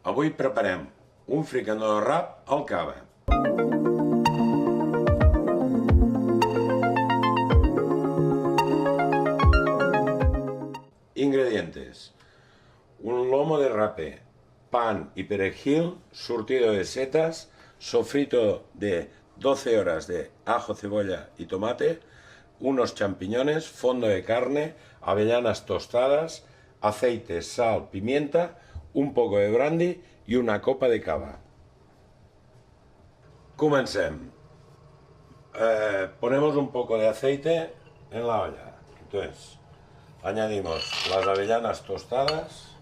Avui preparem un fricandó de rap al cava. Ingredientes: un lomo de rape, pan y perejil, surtido de setas, sofrito de 12 horas de ajo, cebolla y tomate, unos champiñones, fondo de carne, avellanas tostadas, aceite, sal, pimienta, un poco de brandy y una copa de cava. Comencem. Ponemos un poco de aceite en la olla. Entonces, añadimos las avellanas tostadas,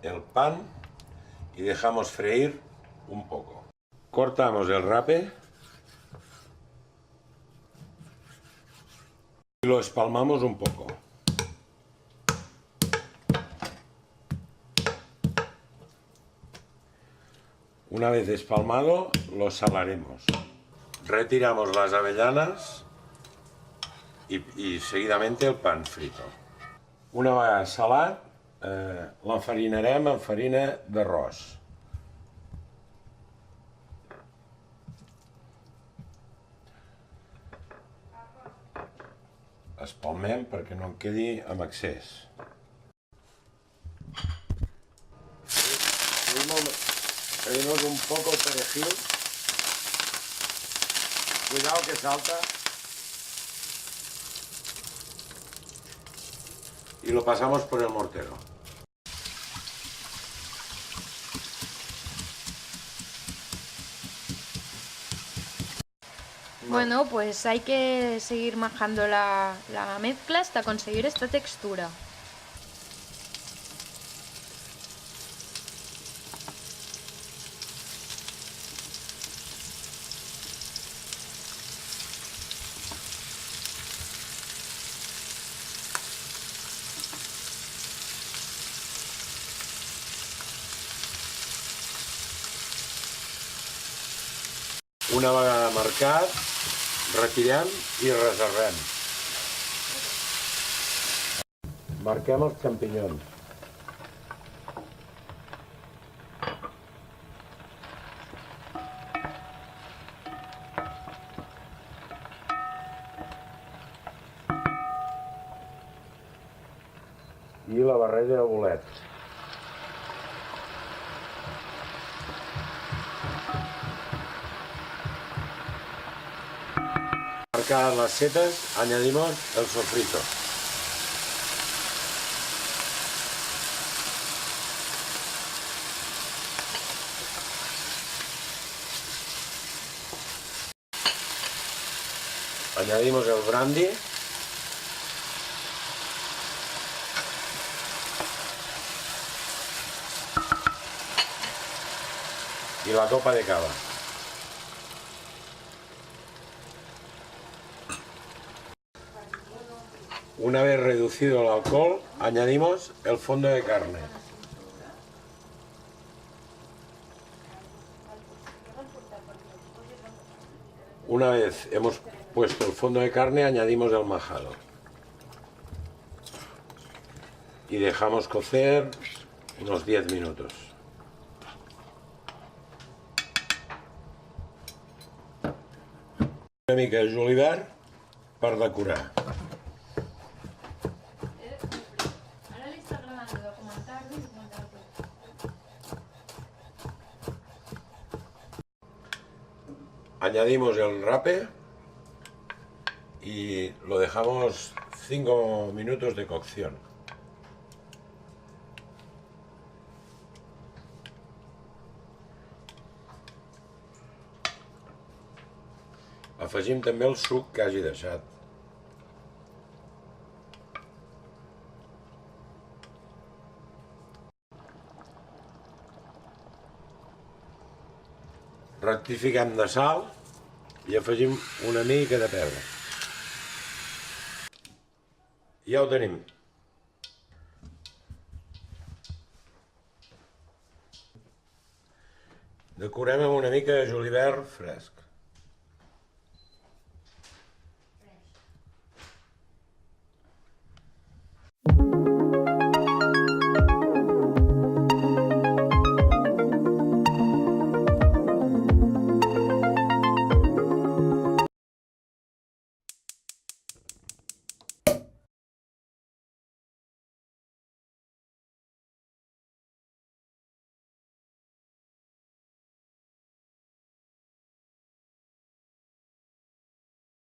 el pan y dejamos freír un poco. Cortamos el rape y lo espalmamos un poco. Una vez espalmado, lo salaremos. Retiramos las avellanas y seguidamente el pan frito. Una vegada salat, l'enfarinarem amb farina d'arròs. Espalmem perquè no en quedi amb excés. Freímos un poco el perejil. Cuidado que salta. Y lo pasamos por el mortero. Bueno, pues hay que seguir majando la mezcla hasta conseguir esta textura. Una vegada marcat, retirem i reservem. Marquem els xampinyons. I la barreja de bolets. Marcadas las setas, añadimos el sofrito. Añadimos el brandy. Y la copa de cava. Una vez reducido el alcohol, añadimos el fondo de carne. Una vez hemos puesto el fondo de carne, añadimos el majado. Y dejamos cocer unos 10 minutos. Una mica de julivert per decorar. Añadimos el rape y lo dejamos 5 minutos de cocción. Afegim també el suc que hagi deixat. Rectifiquem de sal i afegim una mica de pebre. Ja ho tenim. Decorem amb una mica de julivert fresc.